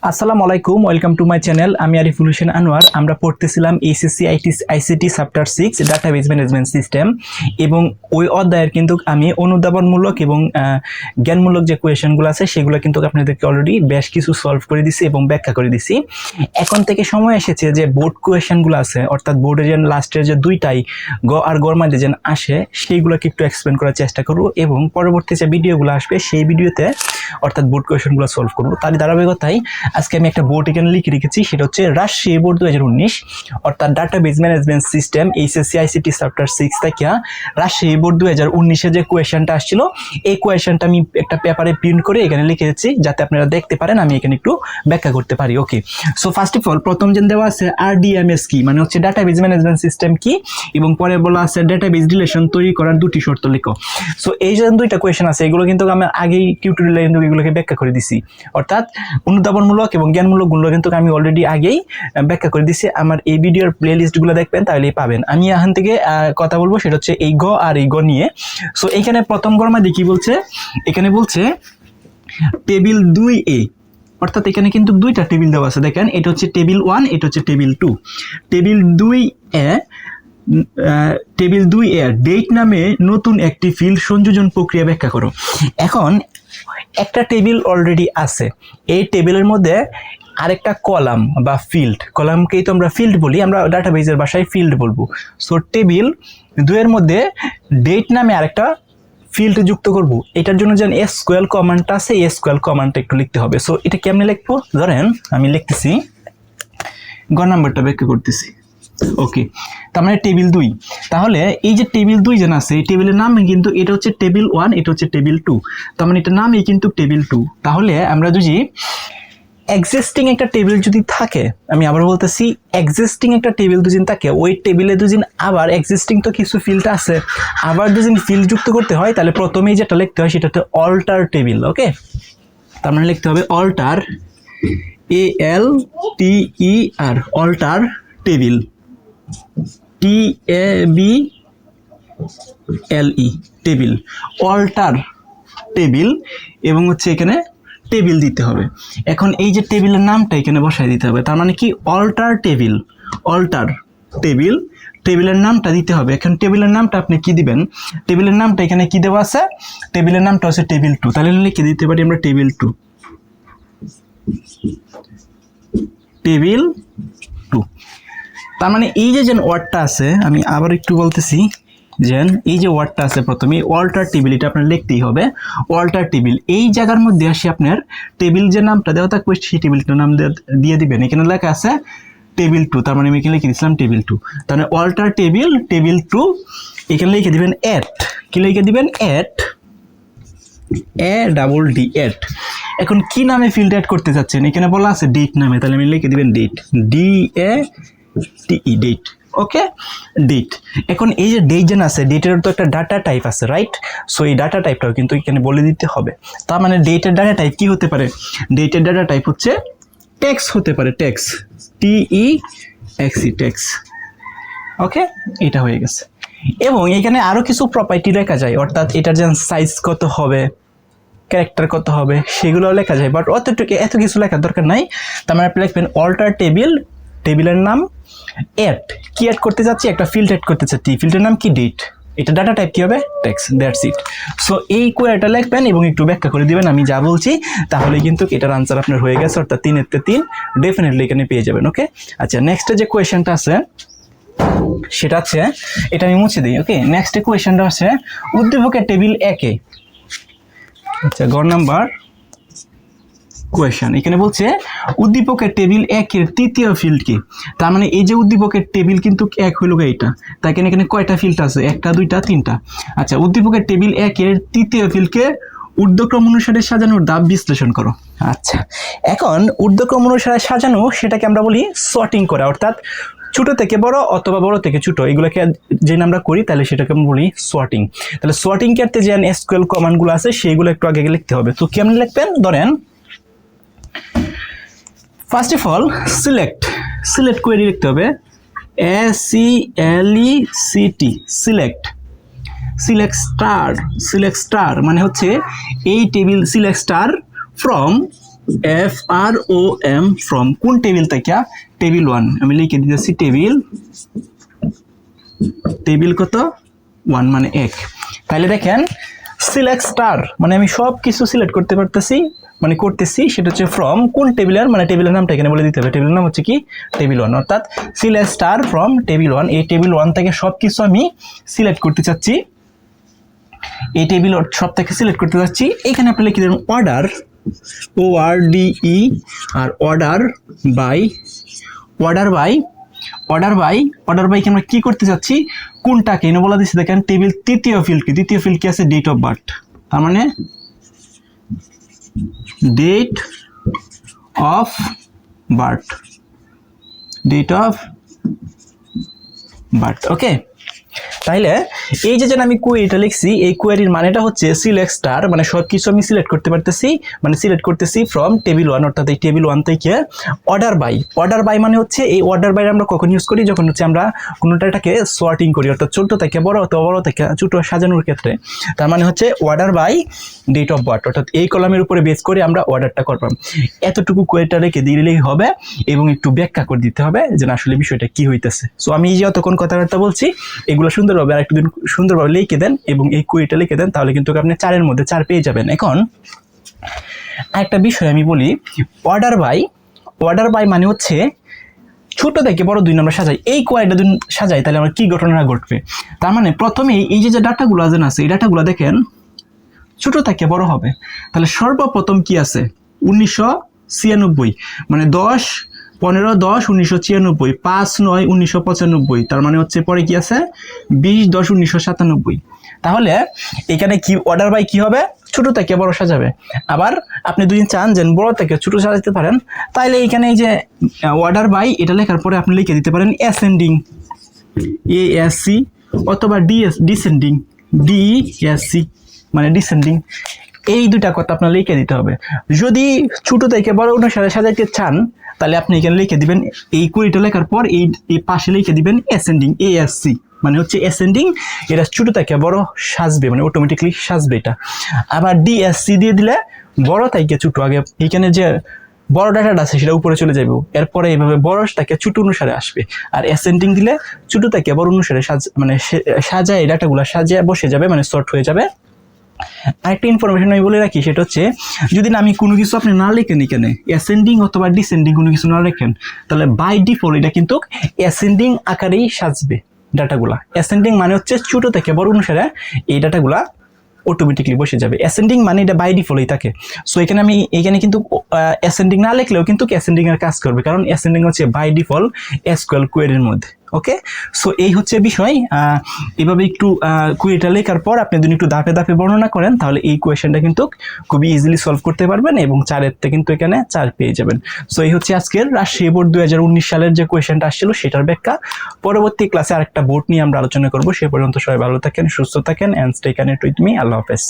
আসসালামু আলাইকুম, welcome to my channel. আমি আরিফুল হোসেন আনোয়ার। আমরা পড়তেছিলাম HSC ICT chapter 6 database management system, এবং ওই অধ্যায়ের কিন্তু আমি অনুধাবনমূলক এবং জ্ঞানমূলক যে কোয়েশনগুলো আছে সেগুলো কিন্তু আপনাদেরকে অলরেডি বেশ কিছু সলভ করে দিছি এবং ব্যাখ্যা করে দিছি। এখন থেকে সময় এসেছে যে বোর্ড কোয়েশনগুলো আছে, অর্থাৎ বোর্ডের যে লাস্টের যে দুইটাই গ আর গর মাঝে যেন আসে সেইগুলোকে একটু এক্সপ্লেন করার চেষ্টা করব, এবং পরবর্তী যে ভিডিওগুলো আসবে সেই ভিডিওতে অর্থাৎ বোর্ড কোয়েশনগুলো সলভ করবো। তার ধারাবাহিকতায় আজকে আমি একটা বোর্ড এখানে লিখে রেখেছি, সেটা হচ্ছে রাজশাহী বোর্ড 2019, অর্থাৎ database management system HSC ICT chapter 6 থেকে রাজশাহী বোর্ড 2019-এর যে কোয়েশনটা আসছিল এই কোয়েশনটা আমি একটা পেপারে প্রিন্ট করে এখানে লিখে দিচ্ছি, যাতে আপনারা দেখতে পারেন আমি এখানে একটু ব্যাখ্যা করতে পারি। ওকে, সো ফার্স্ট অফ অল প্রথম যে দেওয়া আছে আরডিএমএস কি, মানে হচ্ছে ডাটাবেজ ম্যানেজমেন্ট সিস্টেম কি, এবং পরে বলা আছে ডাটাবেজ রিলেশন তৈরি করার দুটি শর্ত লিখো। সো এই যে দুইটা কোয়েশন আছে এগুলো কিন্তু আমি আগেই টিউটোরিয়ালে কিন্তু এগুলোকে ব্যাখ্যা করে দিছি, অর্থাৎ অনুধাবনমূলক এবং জ্ঞানমূলক গুলো কিন্তু আমি অলরেডি আগেই ব্যাখ্যা করে দিছি। আমার এই ভিডিওর প্লে লিস্টগুলো দেখবেন তাহলেই পাবেন। আমি এখান থেকে কথা বলবো সেটা হচ্ছে এই গ আর এই গ নিয়ে। সো এখানে প্রথম গরমা দেখি বলছে, এখানে বলছে টেবিল 2A, অর্থাৎ এখানে কিন্তু দুইটা টেবিল দেওয়া আছে, দেখেন এটা হচ্ছে টেবিল 1, এটা হচ্ছে table 2। Table 2A table 2A date নামে নতুন একটি ফিল্ড সংযোজন প্রক্রিয়া ব্যাখ্যা করো। এখন একটা টেবিল অলরেডি আছে, এই টেবিলের মধ্যে আরেকটা কলাম বা ফিল্ড, কলামকেই তো আমরা ফিল্ড বলি, আমরা ডাটাবেজের ভাষায় ফিল্ড বলবো। সো টেবিল 2 এর মধ্যে ডেট নামে আরেকটা ফিল্ড যুক্ত করব। এটার জন্য যেন এসকিউএল কমান্ডটা আছে, এসকিউএল কমান্ডটা একটু লিখতে হবে। সো এটা কেমনে লিখবো, ধরেন আমি লিখতেছি, গ নাম্বারটা ব্যাখ্যা করতেছি। ওকে, তার মানে টেবিল 2, তাহলে এই যে টেবিল 2 যেন আছে এই টেবিলের নাম কিন্তু এটা হচ্ছে টেবিল 1, এটা হচ্ছে টেবিল 2, তার মানে এটা নামই কিন্তু টেবিল 2। তাহলে আমরা যদি এক্সিস্টিং একটা টেবিল যদি থাকে, আমি আবার বলতেছি এক্সিস্টিং একটা টেবিল দুদিন থাকে, ওই টেবিলে দুদিন আবার এক্সিস্টিং তো কিছু ফিল্ড আছে, আবার দুদিন ফিল্ড যুক্ত করতে হয়, তাহলে প্রথমেই যেটা লিখতে হয় সেটা হচ্ছে অল্টার টেবিল। ওকে, তার মানে লিখতে হবে alter, ALTER, alter table, TABLE, table, alter table, এবং হচ্ছে এখানে টেবিল দিতে হবে। এখন এই যে টেবিলের নামটা এখানে বসায় দিতে হবে, তার মানে কি অল্টার টেবিল, অল্টার টেবিল, টেবিলের নামটা দিতে হবে। এখন টেবিলের নামটা আপনি কি দিবেন, টেবিলের নামটা এখানে কি দেওয়া আছে, টেবিলের নামটা হচ্ছে টেবিল 2, তাহলে লিখে দিতে পারি আমরা টেবিল 2, টেবিল 2। তার মানে এই যে ওয়ার্ডটা আছে, আমি আবার একটু বলতেছি, যেন এই যে ওয়ার্ডটা আছে প্রথমে অল্টার টেবিল, এটা আপনার লিখতেই হবে অল্টার টেবিল। এই জায়গার মধ্যে আসে আপনার টেবিল যে নামটা দেওয়া থাকবে সেই টেবিলটার নাম দিয়ে দিবেন। এখানে লেখা আছে টেবিল 2, তার মানে আমি এখানে লিখে দিচ্ছিলাম টেবিল 2, তাহলে অল্টার টেবিল টেবিল 2, এখানে লিখে দিবেন এট, কি লিখে দিবেন এট, ADD এট। এখন কি নামে ফিল্ড অ্যাড করতে চাচ্ছেন, এখানে বলা আছে ডেট নামে, তাহলে আমি লিখে দিবেন ডেট, DATE, ডেট। ওকে, ডেট। এখন এই যে ডেট যেন আছে, ডেটের তো একটা ডাটা টাইপ আছে, রাইট? সো এই ডাটা টাইপটাও কিন্তু এখানে বলে দিতে হবে। তার মানে ডেটের ডাটা টাইপ কি হতে পারে, ডেটের ডাটা টাইপ হচ্ছে টেক্সট হতে পারে, টেক্সট, TEXT, টেক্সট। ওকে, এটা হয়ে গেছে। এবং এখানে আরো কিছু প্রপার্টি লেখা যায়, অর্থাৎ এটার যেন সাইজ কত হবে, ক্যারেক্টার কত হবে সেগুলোও লেখা যায়, বাট এত কিছু লেখার দরকার নাই। তার মানে আপনি লিখবেন অল্টার টেবিল, টেবিলের নাম অ্যাড, কি অ্যাড করতে যাচ্ছি, একটা ফিল্ড অ্যাড করতে চাচ্ছি, ফিল্ডের নাম কি ডেট, এটা ডাটা টাইপ কি হবে টেক্সট, দ্যাটস ইট। সো এই কোয়েরিটা লিখবেন এবং একটু ব্যাখ্যা করে দিবেন আমি যা বলছি, তাহলে কিন্তু এটার আনসার আপনার হয়ে গেছে, অর্থাৎ 3-3 ডেফিনেটলি এখানে পেয়ে যাবেন। ওকে, আচ্ছা নেক্সট যে কোয়েশনটা আছে সেটা আছে, এটা আমি মুছে দিই। ওকে, নেক্সট কোয়েশনটা আছে উদ্দীপকের টেবিল 1-এ, আচ্ছা গ নাম্বার কোয়েশন, এখানে বলছে উদ্দীপকের টেবিল 1-এর তৃতীয় ফিল্ড কি। তার মানে এই যে উদ্দীপকের টেবিল কিন্তু 1 হইল এটা, তাই এখানে কয়টা ফিল্ড আছে, 1টা 2টা 3টা। আচ্ছা, উদ্দীপকের টেবিল 1-এর তৃতীয় ফিল্ডকে ঊর্ধ্বক্রম অনুসারে সাজানোর ধাপ বিশ্লেষণ করো। আচ্ছা, এখন ঊর্ধ্বক্রম অনুসারে সাজানো সেটাকে আমরা বলি সর্টিং করা, অর্থাৎ ছোট থেকে বড় অথবা বড় থেকে ছোট এগুলোকে যে আমরা করি তাহলে সেটাকে আমরা বলি সর্টিং। তাহলে সর্টিং করতে যে এসকিউএল কমান্ডগুলো আছে সেইগুলো একটু আগে লিখতে হবে। তো কেমন লিখবেন, ধরেন first of all select query লিখতে হবে, SELECT, সিলেক্ট স্টার মানে হচ্ছে এই table, select star from FROM from কোন টেবিল থেকে? টেবিল 1 আমি লিখে দিতেছি টেবিল কত 1 মানে 1। তাহলে দেখেন সিলেক্ট স্টার মানে আমি সব কিছু সিলেক্ট করতে পারতেছি, মানে করতেছি সেটা হচ্ছে ফ্রম কোন টেবিলের, মানে টেবিলের নামটা এখানে বলে দিতে হবে। টেবিলের নাম হচ্ছে কি টেবিল 1, অর্থাৎ সিলেক্ট স্টার ফ্রম টেবিল 1। এই টেবিল 1 থেকে সব কিছু আমি সিলেক্ট করতে চাচ্ছি, এই টেবিল সব থেকে সিলেক্ট করতে চাচ্ছি। এখানে আপনি লিখে দেবেন অর্ডার, ORDE, আর অর্ডার বাই আমরা কি করতে চাচ্ছি, কোনটাকে এনে বলা দিচ্ছে দেখেন টেবিল তৃতীয় ফিল্ড কি আছে ডেট অফ বার্থ, তার মানে ডেট অফ বার্থ, ওকে। তাইলে এই যে আমি কোয়েরিটা লিখছি, এই কোয়েরির মানেটা হচ্ছে সিলেক্ট স্টার মানে সব কিছু আমি সিলেক্ট করতে পারতেছি, মানে সিলেক্ট করতেছি ফ্রম টেবিল 1, অর্থাৎ এই টেবিল 1 থেকে অর্ডার বাই মানে হচ্ছে এই অর্ডার বাই আমরা কখন ইউজ করি, যখন হচ্ছে আমরা কোনোটাকে সর্টিং করি, অর্থাৎ ছোট থেকে বড় অথবা বড় থেকে ছোট সাজানোর ক্ষেত্রে। তার মানে হচ্ছে order by date of birth, অর্থাৎ এই কলামের উপরে বেস করে আমরা অর্ডারটা করলাম। এতটুকু কোয়েরিটা রেখে দিলেই হবে এবং একটু ব্যাখ্যা করে দিতে হবে যে আসলে বিষয়টা কি হইতেছে। সো আমি যে যতক্ষণ কথাবার্তা বলছি এগুলো সুন্দরভাবে আরেকটু দিন সুন্দরভাবে লিখে দেন এবং এই কোয়েরিটা লিখে দেন, তাহলে কিন্তু আপনি 4-এর মধ্যে 4 পেয়ে যাবেন। এখন একটা বিষয় আমি বলি, অর্ডার বাই মানে হচ্ছে ছোট থেকে বড় 2 নম্বর সাজাই। এই কোয়েরিটা যদি সাজাই তাহলে আমার কি ঘটনা ঘটবে, তার মানে প্রথমেই এই যে ডাটাগুলো আছে এই ডাটাগুলো দেখেন ছোট থেকে বড় হবে। তাহলে সর্বপ্রথম কি আছে 1996, মানে 10-15-10-1996, 5-9-1995, তার মানে হচ্ছে পরে কি আছে 20-10-1997। তাহলে এখানে কি অর্ডার বাই কি হবে, ছোট থেকে বড় সাজাবে। আবার আপনি যদি চান যে বড় থেকে ছোট সাজাতে পারেন, তাহলে এখানে এই যে অর্ডার বাই এটা লেখার পরে আপনি লিখে দিতে পারেন অ্যাসেন্ডিং, ASC, অথবা ডিসেন্ডিং, DESC, মানে ডিসেন্ডিং। এই দুটা কথা আপনার লিখে দিতে হবে। যদি ছোট থেকে বড় অনুসারে সাজাইতে চান তাহলে আপনি এখানে লিখে দিবেন, এই কোয়েরিটা লেখার পর এই পাশে লিখে দিবেন অ্যাসেন্ডিং, ASC, মানে হচ্ছে অ্যাসেন্ডিং, এটা ছোট থেকে বড় সাজবে, মানে অটোমেটিকলি সাজবে এটা। আবার DSC দিয়ে দিলে বড় থেকে ছোট, আগে এখানে যে বড় ডাটাটা আছে সেটা উপরে চলে যাবে, এরপরে এইভাবে বড় থেকে ছোট অনুসারে আসবে। আর অ্যাসেন্ডিং দিলে ছোট থেকে বড় অনুসারে মানে সাজায় ডাটাগুলো সাজিয়ে বসে যাবে, মানে সর্ট হয়ে যাবে। আরেকটা ইনফরমেশন আমি বলে রাখি, সেটা হচ্ছে যদি আমি কোনো কিছু আপনি না লেখেন এখানে অ্যাসেন্ডিং অথবা ডিসেন্ডিং কোনো কিছু না লেখেন, তাহলে বাই ডিফল্ট এটা কিন্তু অ্যাসেন্ডিং আকারেই সাজবে ডাটাগুলা। অ্যাসেন্ডিং মানে হচ্ছে ছোট থেকে বড় অনুসারে এই ডাটাগুলা অটোমেটিকলি বসে যাবে। অ্যাসেন্ডিং মানে এটা বাই ডিফল্টই থাকে। সো এখানে কিন্তু অ্যাসেন্ডিং না লিখলেও কিন্তু অ্যাসেন্ডিং এর কাজ করবে, কারণ অ্যাসেন্ডিং হচ্ছে বাই ডিফল্ট এসকিউএল কোয়েরির মধ্যে। ওকে, সো এই হচ্ছে বিষয়। এভাবে একটু কোয়েরিটা লেখার পর আপনি যদি একটু ধাপে ধাপে বর্ণনা করেন তাহলে এই কোয়েশনটা কিন্তু খুবই ইজিলি সলভ করতে পারবেন এবং 4-এর থেকে কিন্তু এখানে 4 পেয়ে যাবেন। সো এই হচ্ছে আজকের রাজশাহী বোর্ড 2019 সালের যে কোয়েশনটা আসছিল সেটার ব্যাখ্যা। পরবর্তী ক্লাসে আরেকটা বোর্ড নিয়ে আমরা আলোচনা করব। সে পর্যন্ত সবাই ভালো থাকেন, সুস্থ থাকেন, and stay connected with me. Allah হাফেজ।